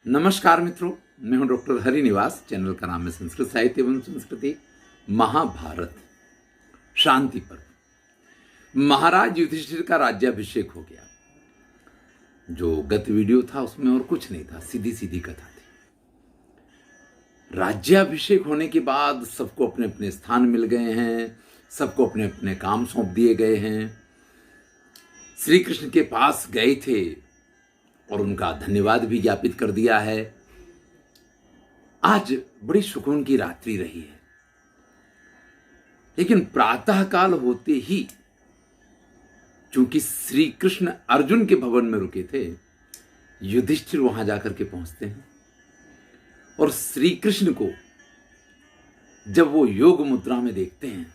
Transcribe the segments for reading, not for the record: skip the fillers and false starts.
नमस्कार मित्रों, मैं हूं डॉक्टर हरिनिवास। चैनल का नाम है संस्कृत साहित्य एवं संस्कृति। महाभारत शांति पर्व। महाराज युधिष्ठिर का राज्याभिषेक हो गया। जो गत वीडियो था उसमें और कुछ नहीं था, सीधी सीधी कथा थी। राज्याभिषेक होने के बाद सबको अपने अपने स्थान मिल गए हैं, सबको अपने अपने काम सौंप दिए गए हैं। श्री कृष्ण के पास गए थे और उनका धन्यवाद भी ज्ञापित कर दिया है। आज बड़ी सुकून की रात्रि रही है, लेकिन प्रातःकाल होते ही चूंकि श्री कृष्ण अर्जुन के भवन में रुके थे, युधिष्ठिर वहां जाकर के पहुंचते हैं और श्री कृष्ण को जब वो योग मुद्रा में देखते हैं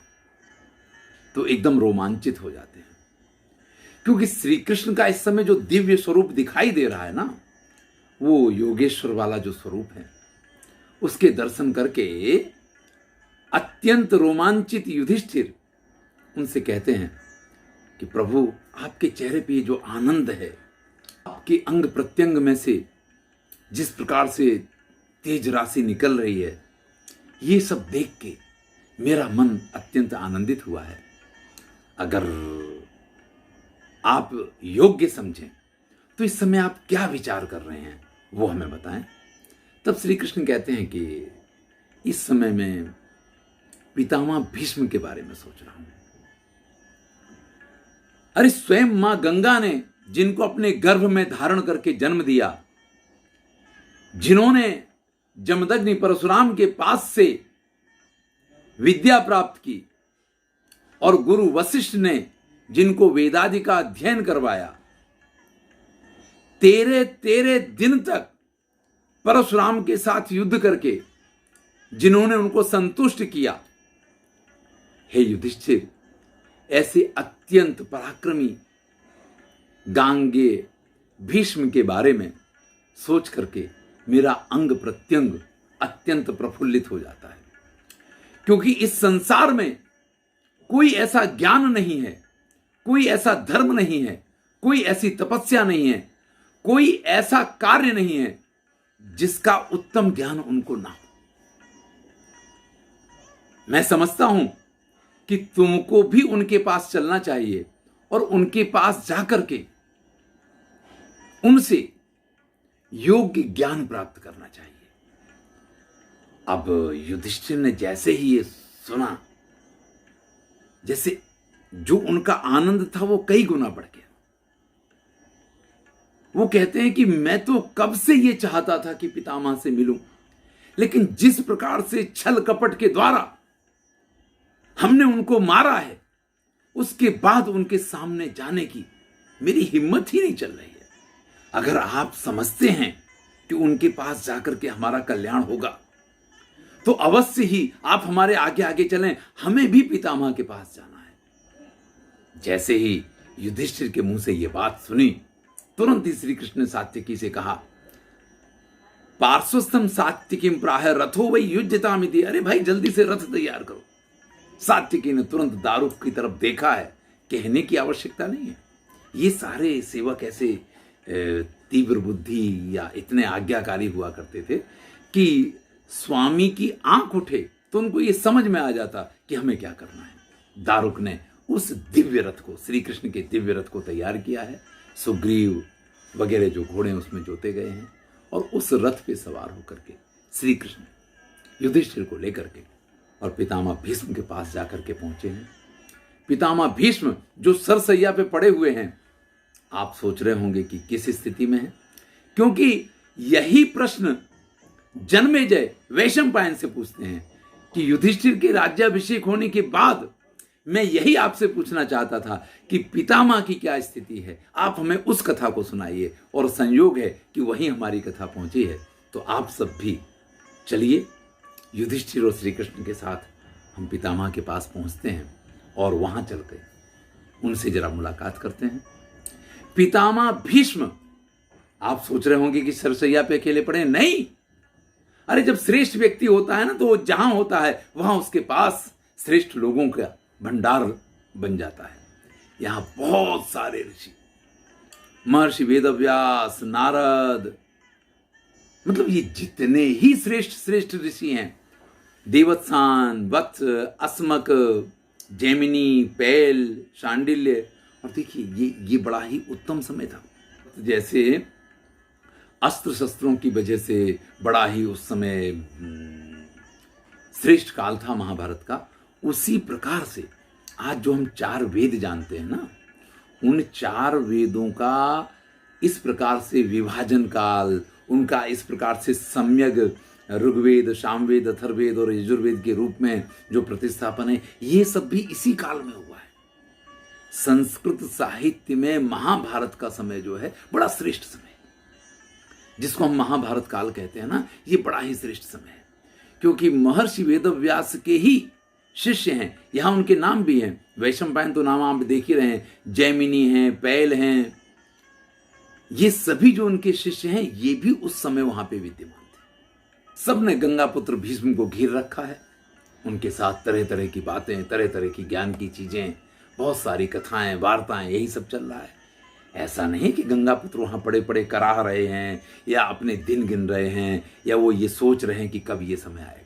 तो एकदम रोमांचित हो जाते हैं, क्योंकि श्री कृष्ण का इस समय जो दिव्य स्वरूप दिखाई दे रहा है ना, वो योगेश्वर वाला जो स्वरूप है, उसके दर्शन करके अत्यंत रोमांचित युधिष्ठिर उनसे कहते हैं कि प्रभु, आपके चेहरे पे जो आनंद है, आपके अंग प्रत्यंग में से जिस प्रकार से तेज राशि निकल रही है, ये सब देख के मेरा मन अत्यंत आनंदित हुआ है। अगर आप योग्य समझें तो इस समय आप क्या विचार कर रहे हैं वो हमें बताएं। तब श्री कृष्ण कहते हैं कि इस समय मैं पितामह भीष्म के बारे में सोच रहा हूं। अरे स्वयं मां गंगा ने जिनको अपने गर्भ में धारण करके जन्म दिया, जिन्होंने जमदग्नि परशुराम के पास से विद्या प्राप्त की, और गुरु वशिष्ठ ने जिनको वेदादि का अध्ययन करवाया, तेरे दिन तक परशुराम के साथ युद्ध करके जिन्होंने उनको संतुष्ट किया, हे युधिष्ठिर, ऐसे अत्यंत पराक्रमी गांगे भीष्म के बारे में सोच करके मेरा अंग प्रत्यंग अत्यंत प्रफुल्लित हो जाता है। क्योंकि इस संसार में कोई ऐसा ज्ञान नहीं है, कोई ऐसा धर्म नहीं है, कोई ऐसी तपस्या नहीं है, कोई ऐसा कार्य नहीं है जिसका उत्तम ज्ञान उनको ना हो। मैं समझता हूं कि तुमको भी उनके पास चलना चाहिए और उनके पास जाकर के उनसे योग्य ज्ञान प्राप्त करना चाहिए। अब युधिष्ठिर ने जैसे ही ये सुना, जैसे जो उनका आनंद था वो कई गुना बढ़ गया। वो कहते हैं कि मैं तो कब से ये चाहता था कि पितामह से मिलूं, लेकिन जिस प्रकार से छल कपट के द्वारा हमने उनको मारा है, उसके बाद उनके सामने जाने की मेरी हिम्मत ही नहीं चल रही है। अगर आप समझते हैं कि उनके पास जाकर के हमारा कल्याण होगा, तो अवश्य ही आप हमारे आगे आगे चलें। हमें भी पितामह के पास जाना है। जैसे ही युधिष्ठिर के मुंह से यह बात सुनी, तुरंत ही श्री कृष्ण ने सात्यकी से कहा, पार्श्वस्थम सात्यकीम प्राह रथो वै युज्यतामिति। अरे भाई, जल्दी से रथ तैयार करो। सात्यकी ने तुरंत दारुक की तरफ देखा है, कहने की आवश्यकता नहीं है। ये सारे सेवक ऐसे तीव्र बुद्धि या इतने आज्ञाकारी हुआ करते थे कि स्वामी की आंख उठे तो उनको ये समझ में आ जाता कि हमें क्या करना है। दारुक ने उस दिव्य रथ को, श्री कृष्ण के दिव्य रथ को तैयार किया है। सुग्रीव वगैरह जो घोड़े उसमें जोते गए हैं, और उस रथ पे सवार होकर के श्री कृष्ण युधिष्ठिर को लेकर के और पितामह भीष्म के पास जाकर के पहुंचे हैं। पितामह भीष्म जो सरसैया पे पड़े हुए हैं, आप सोच रहे होंगे कि किस स्थिति में है, क्योंकि यही प्रश्न जन्मेजय वैशंपायन से पूछते हैं कि युधिष्ठिर के राज्याभिषेक होने के बाद मैं यही आपसे पूछना चाहता था कि पितामह की क्या स्थिति है, आप हमें उस कथा को सुनाइए। और संयोग है कि वहीं हमारी कथा पहुंची है, तो आप सब भी चलिए, युधिष्ठिर और श्री कृष्ण के साथ हम पितामह के पास पहुंचते हैं और वहां चलकर उनसे जरा मुलाकात करते हैं। पितामह भीष्म, आप सोच रहे होंगे कि सरसैया पे अकेले पड़े, नहीं। अरे, जब श्रेष्ठ व्यक्ति होता है ना, तो जहां होता है वहां उसके पास श्रेष्ठ लोगों का भंडार बन जाता है। यहां बहुत सारे ऋषि, महर्षि वेदव्यास, नारद, मतलब ये जितने ही श्रेष्ठ श्रेष्ठ ऋषि हैं, देवत्सान, वत्स, अस्मक, जैमिनी, पैल, शांडिल्य, और देखिए ये बड़ा ही उत्तम समय था। जैसे अस्त्र शस्त्रों की वजह से बड़ा ही उस समय श्रेष्ठ काल था महाभारत का, उसी प्रकार से आज जो हम 4 वेद जानते हैं ना, उन 4 वेदों का इस प्रकार से विभाजन काल, उनका इस प्रकार से सम्यक ऋग्वेद, सामवेद, अथर्ववेद और यजुर्वेद के रूप में जो प्रतिस्थापन है, ये सब भी इसी काल में हुआ है। संस्कृत साहित्य में महाभारत का समय जो है बड़ा श्रेष्ठ समय है, जिसको हम महाभारत काल कहते हैं ना, ये बड़ा ही श्रेष्ठ समय है, क्योंकि महर्षि वेदव्यास के ही शिष्य हैं। यहां उनके नाम भी हैं, वैशंपायन तो नाम आप देख ही रहे हैं, जैमिनी हैं, पैल हैं, ये सभी जो उनके शिष्य हैं, ये भी उस समय वहां पे विद्यमान थे। सबने गंगापुत्र भीष्म को घेर रखा है, उनके साथ तरह तरह की बातें, तरह तरह की ज्ञान की चीजें, बहुत सारी कथाएं, वार्ताएं, यही सब चल रहा है। ऐसा नहीं कि गंगापुत्र वहां पड़े पड़े कराह रहे हैं या अपने दिन गिन रहे हैं या वो ये सोच रहे हैं कि कब ये समय आएगा।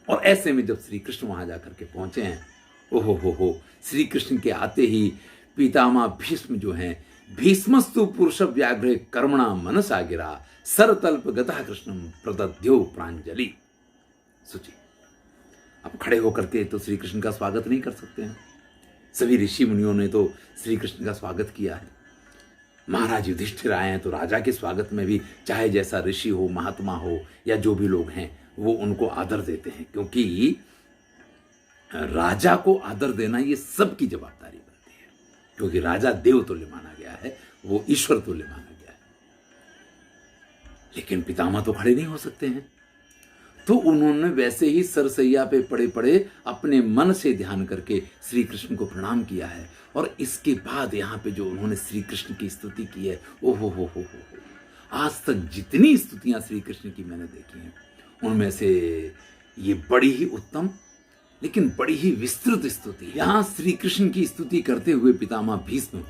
और ऐसे में जब श्री कृष्ण वहां जाकर के पहुंचे हैं, ओहो हो, श्री कृष्ण के आते ही पितामह भीष्म जो हैं, भीष्मस्तु पुरुष व्याघ्र कर्मणा मनसा गिरा सरतल्प गता कृष्णम प्रदद्यो प्रांजलि। सोचिए, अब खड़े होकर के तो श्री कृष्ण का स्वागत नहीं कर सकते हैं, सभी ऋषि मुनियों ने तो श्री कृष्ण का स्वागत किया है। महाराज युधिष्ठिर आए हैं तो राजा के स्वागत में भी चाहे जैसा ऋषि हो, महात्मा हो या जो भी लोग हैं, वो उनको आदर देते हैं, क्योंकि राजा को आदर देना ये सबकी जवाबदारी बनती है, क्योंकि राजा देव तुल्य माना गया है, वो ईश्वर तुल्य माना गया है। लेकिन पितामह तो खड़े नहीं हो सकते हैं, तो उन्होंने वैसे ही सरसैया पे पड़े पड़े अपने मन से ध्यान करके श्री कृष्ण को प्रणाम किया है। और इसके बाद यहाँ पे जो उन्होंने श्री कृष्ण की स्तुति की है, ओहो हो, आज तक जितनी स्तुतियां श्री कृष्ण की मैंने देखी हैं, उनमें से ये बड़ी ही उत्तम लेकिन बड़ी ही विस्तृत स्तुति। यहाँ श्री कृष्ण की स्तुति करते हुए पितामह भीष्म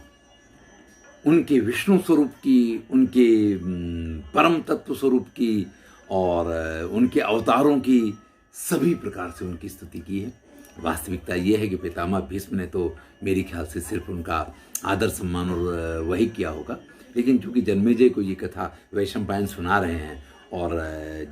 उनके विष्णु स्वरूप की, उनके परम तत्व स्वरूप की और उनके अवतारों की सभी प्रकार से उनकी स्तुति की है। वास्तविकता यह है कि पितामह भीष्म ने तो मेरे ख्याल से सिर्फ उनका आदर सम्मान और वही किया होगा, लेकिन चूंकि जन्मेजय को ये कथा वैशंपायन सुना रहे हैं और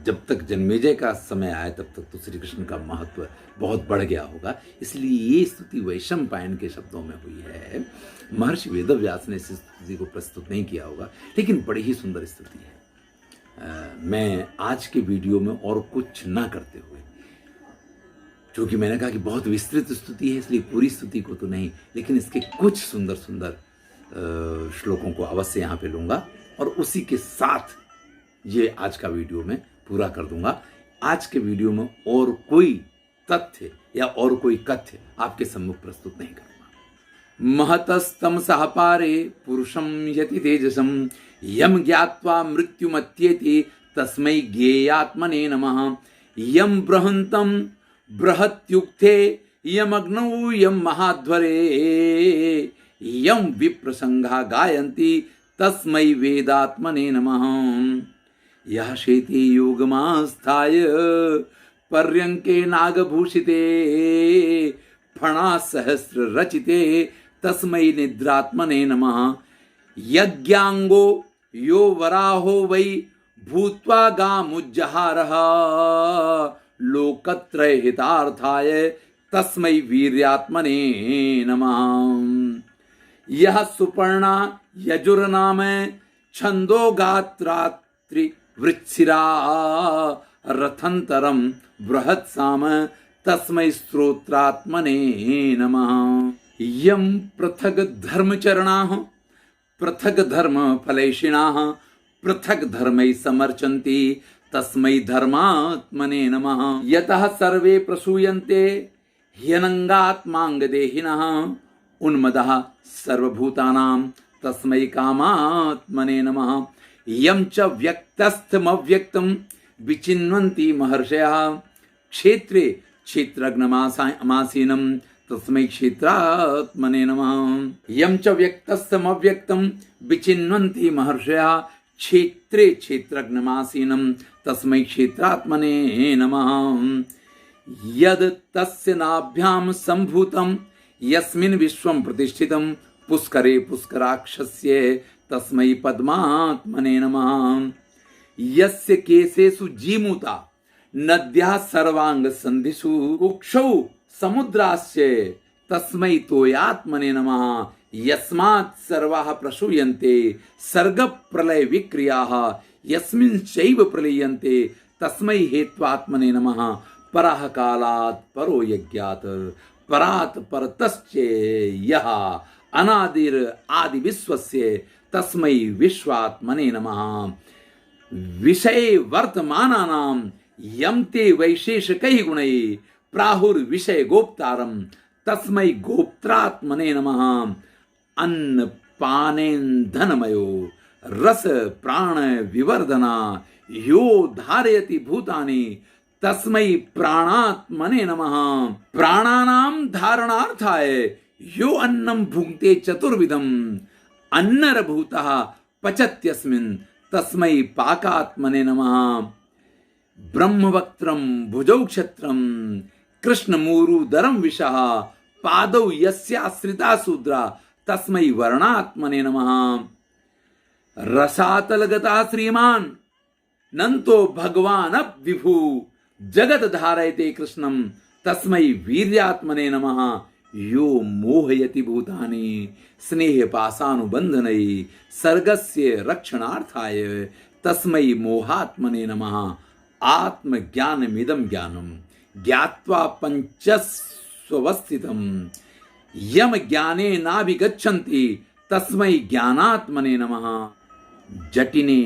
जब तक जन्मेजय का समय आया तब तक तो श्री कृष्ण का महत्व बहुत बढ़ गया होगा, इसलिए ये स्तुति वैशंपायन के शब्दों में हुई है। महर्षि वेदव्यास ने इस स्तुति को प्रस्तुत नहीं किया होगा, लेकिन बड़ी ही सुंदर स्तुति है। मैं आज के वीडियो में और कुछ ना करते हुए, क्योंकि मैंने कहा कि बहुत विस्तृत स्तुति है, इसलिए पूरी स्तुति को तो नहीं, लेकिन इसके कुछ सुंदर सुंदर श्लोकों को अवश्य यहाँ पे लूंगा और उसी के साथ ये आज का वीडियो में पूरा कर दूंगा। आज के वीडियो में और कोई तथ्य या और कोई कथ्य आपके सम्मुख प्रस्तुत नहीं करूंगा। महतस्तम सहपारे पुरुषम यति तेजसम यम ज्ञात्वा मृत्युमत्येति तस्मै ज्ञेयात्मने नमः। यम बृहंतम बृहत्युक्ते यम अग्नौ यम महाध्वरे यम विप्रसंगा गायन्ति तस्मै वेदात्मने नमः। यः शेते योगमास्थाय पर्यंके नागभूषिते फणा सहस्र रचिते तस्मै निद्रात्मने नमः। यज्ञांगो यो वराहो वै भूत्वा गामुज्जहारः लोकत्रय हितार्थाय तस्मै वीर्यात्मने नमः। यह सुपर्णा यजुर्नाम छंदो गात्रात्रि वृच्छिरा रथंतरम बृहत्साम तस्मै स्त्रोत्रात्मने नमः। यम पृथग धर्मचरणाः पृथक धर्म फलैषिणाः पृथक धर्मै समर्चन्ति तस्मै धर्मात्मने नमः। यतः सर्वे प्रसूयन्ते ह्यनंगात्मांगदेहिनः उन्मदः सर्वभूतानां तस्मै कामात्मने नमः। यं च व्यक्तस्थमव्यक्तं विचिन्वन्ति महर्षयः क्षेत्रे क्षेत्रज्ञमासीनं तस्मै क्षेत्रात्मने नमः। यं च व्यक्तस्थमव्यक्तं विचिन्वन्ति महर्षयः क्षेत्रे क्षेत्रज्ञमासीनं तस्मै क्षेत्रात्मने नमः। यद तस्य नाभ्याम संभूतं यस्मिन् विश्वं प्रतिष्ठितं पुष्करे पुष्कराक्षस्य तस्मै पद्मात्मने नमः। यस्य केशेषु जीमूता नद्याः सर्वांग संधिषु कुक्षौ समुद्रास्य तस्मै तोयात्मने नमः। यस्मात् सर्वाः प्रसूयन्ते सर्ग प्रलय विक्रियाः यस्मिन् चैव प्रलीयन्ते तस्मै हेत्वात्मने नमः। परः कालात् परो यज्ञात् परात् परतश्च यः अनादिर आदि विश्वस्य तस्मै विश्वात्मने नमः। विषये वर्तमानानां यं ते वैशेषिकैः गुणैः प्राहुर्विषय गोप्तारं तस्मै गोप्त्रात्मने नमः। अन्न पानेन्धनमयो रस प्राण विवर्धना यो धारयति भूतानि तस्मै प्राणात्मने नमः। प्राणानां धारणार्थाय यो अन्नं भुङ्क्ते चतुर्विधं अन्नरभूतः पचत्यस्मिन् तस्मै पाकात्मने नमः। ब्रह्मवक्त्रं भुजौ क्षत्रं कृष्णमूरुदरं विशः पादौ यस्याश्रिता शूद्रा तस्मै वर्णात्मने नमः। रसातलगता श्रीमान् नन्तो भगवान् विभु जगत धारयते कृष्णं तस्मै वीर्यात्मने नमः। यो मोहयति भूतानि स्नेहपाशानुबन्धनै सर्गस्य रक्षणार्थाय तस्मै मोहात्मने नमः। आत्मज्ञानमिदं ज्ञानं ज्ञात्वा पञ्चस्वस्थितं यम ज्ञानेनाभिगच्छन्ति तस्मै ज्ञानात्मने नमः। जटिने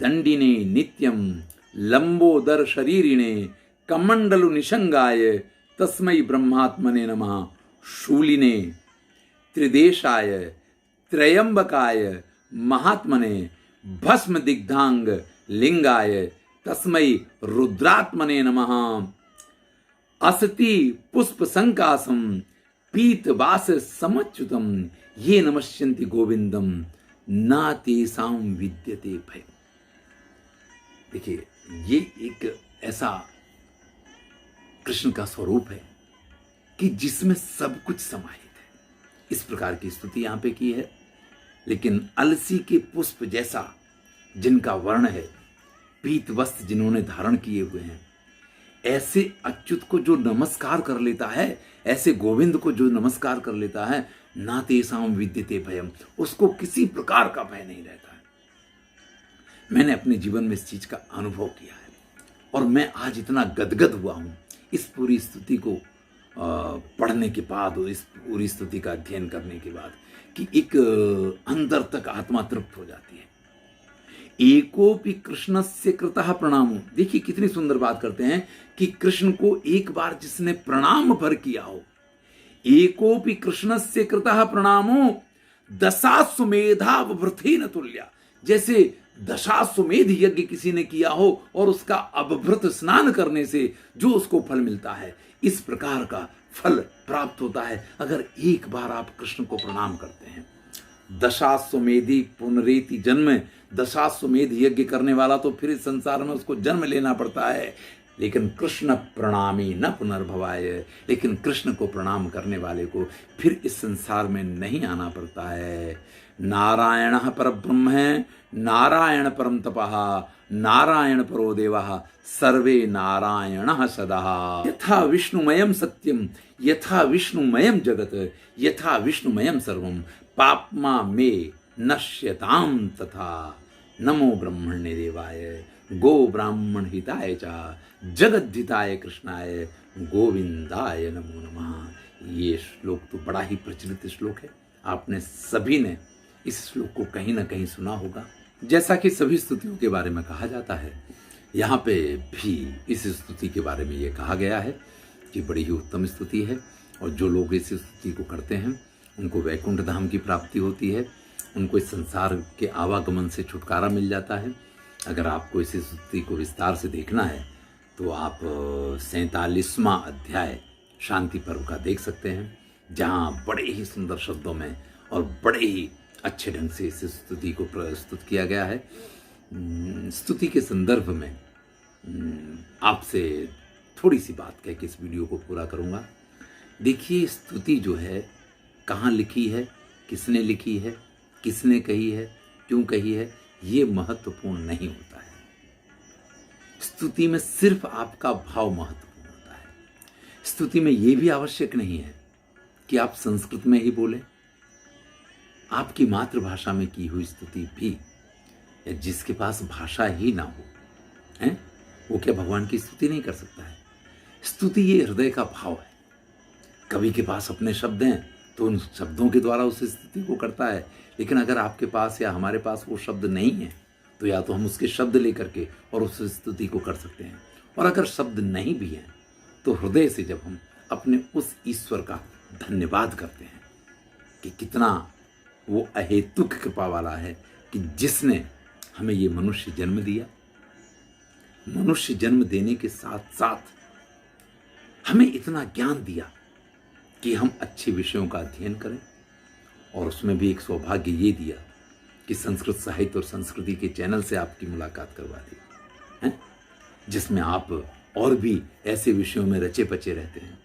दंडिने नित्यं लंबोदर शरीरिणे कमंडलु निशंगाय तस्मै ब्रह्मात्मने नमः। शूलिने त्रिदेशाय त्रयंबकाय महात्मने भस्म दिग्धांग लिंगाय तस्मै रुद्रात्मने नमः। असति पुष्प संकासम पीतवास समच्युतम ये नमस्यन्ति गोविंदम ना तेषां विद्यते भय। देखिए, ये एक ऐसा कृष्ण का स्वरूप है कि जिसमें सब कुछ समाहित है। इस प्रकार की स्तुति यहां पे की है। लेकिन अलसी के पुष्प जैसा जिनका वर्ण है, पीत वस्त्र जिन्होंने धारण किए हुए हैं, ऐसे अच्युत को जो नमस्कार कर लेता है, ऐसे गोविंद को जो नमस्कार कर लेता है, ना तेषां विद्यते भयम, उसको किसी प्रकार का भय नहीं रहता है। मैंने अपने जीवन में इस चीज का अनुभव किया है और मैं आज इतना गदगद हुआ हूं इस पूरी स्तुति को पढ़ने के बाद और इस पूरी स्तुति का अध्ययन करने के बाद कि एक अंदर तक आत्मा तृप्त हो जाती है। एकोपि कृष्णस्य कृतः प्रणामो। देखिए कितनी सुंदर बात करते हैं कि कृष्ण को एक बार जिसने प्रणाम भर किया हो, एकोपि कृष्णस्य कृतः प्रणामो दशाश्वमेधावभृतेन तुल्या। जैसे दशाश्वमेध यज्ञ किसी ने किया हो और उसका अवभृत स्नान करने से जो उसको फल मिलता है, इस प्रकार का फल प्राप्त होता है अगर एक बार आप कृष्ण को प्रणाम करते हैं। दशाश्वमेधी पुनरेति जन्म, दशाश्वमेध यज्ञ करने वाला तो फिर इस संसार में उसको जन्म लेना पड़ता है, लेकिन कृष्ण प्रणामी न पुनर्भवाय, लेकिन कृष्ण को प्रणाम करने वाले को फिर इस संसार में नहीं आना पड़ता है। नारायण परब्रह्म है, नारायण परम तपः, नारायण परो देवः, सर्वे नारायण सदा। यथा विष्णुमयम सत्यम, यथा विष्णुमयम जगत, यथा विष्णुमयम सर्वम, पाप्मा मे नश्यताम तथा। नमो ब्रह्मण्य देवाय गो ब्राह्मण हिताय च जगद्धिताय कृष्णाय गोविंदाय नमो नमः। ये श्लोक तो बड़ा ही प्रचलित श्लोक है, आपने सभी ने इस श्लोक को कहीं ना कहीं सुना होगा। जैसा कि सभी स्तुतियों के बारे में कहा जाता है, यहाँ पे भी इस स्तुति के बारे में ये कहा गया है कि बड़ी ही उत्तम स्तुति है और जो लोग इस स्तुति को करते हैं उनको वैकुंठ धाम की प्राप्ति होती है, उनको इस संसार के आवागमन से छुटकारा मिल जाता है। अगर आपको इस स्तुति को विस्तार से देखना है तो आप 47वां अध्याय शांति पर्व का देख सकते हैं, जहाँ बड़े ही सुंदर शब्दों में और बड़े ही अच्छे ढंग से इस स्तुति को प्रस्तुत किया गया है। स्तुति के संदर्भ में आपसे थोड़ी सी बात कह के इस वीडियो को पूरा करूँगा। देखिए, स्तुति जो है कहाँ लिखी है, किसने लिखी है, किसने कही है, क्यों कही है, ये महत्वपूर्ण नहीं होता है। स्तुति में सिर्फ आपका भाव महत्वपूर्ण होता है। स्तुति में ये भी आवश्यक नहीं है कि आप संस्कृत में ही बोलें। आपकी मातृभाषा में की हुई स्तुति भी, या जिसके पास भाषा ही ना हो है, वो क्या भगवान की स्तुति नहीं कर सकता है? स्तुति ये हृदय का भाव है। कवि के पास अपने शब्द हैं तो उन शब्दों के द्वारा उस स्तुति को करता है, लेकिन अगर आपके पास या हमारे पास वो शब्द नहीं है तो या तो हम उसके शब्द लेकर के और उस स्तुति को कर सकते हैं, और अगर शब्द नहीं भी हैं तो हृदय से जब हम अपने उस ईश्वर का धन्यवाद करते हैं कि कितना वो अहेतुक कृपा वाला है कि जिसने हमें ये मनुष्य जन्म दिया, मनुष्य जन्म देने के साथ साथ हमें इतना ज्ञान दिया कि हम अच्छे विषयों का अध्ययन करें, और उसमें भी एक सौभाग्य ये दिया कि संस्कृत साहित्य और संस्कृति के चैनल से आपकी मुलाकात करवा दी है, जिसमें आप और भी ऐसे विषयों में रचे पचे रहते हैं।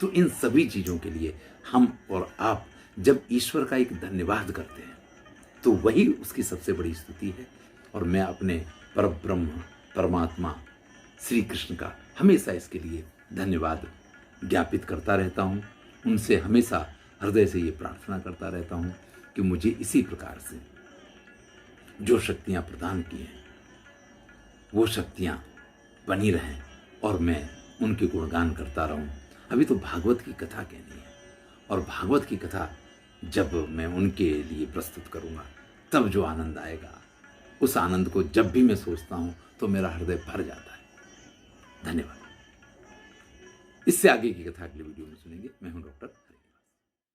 तो इन सभी चीज़ों के लिए हम और आप जब ईश्वर का एक धन्यवाद करते हैं तो वही उसकी सबसे बड़ी स्तुति है। और मैं अपने परब्रह्म परमात्मा श्री कृष्ण का हमेशा इसके लिए धन्यवाद ज्ञापित करता रहता हूँ। उनसे हमेशा हृदय से ये प्रार्थना करता रहता हूँ कि मुझे इसी प्रकार से जो शक्तियाँ प्रदान की हैं वो शक्तियाँ बनी रहें और मैं उनके गुणगान करता रहूं। अभी तो भागवत की कथा कहनी है, और भागवत की कथा जब मैं उनके लिए प्रस्तुत करूंगा तब जो आनंद आएगा, उस आनंद को जब भी मैं सोचता हूं तो मेरा हृदय भर जाता है। धन्यवाद। इससे आगे की कथा अगले वीडियो में सुनेंगे। मैं हूं डॉक्टर हरि।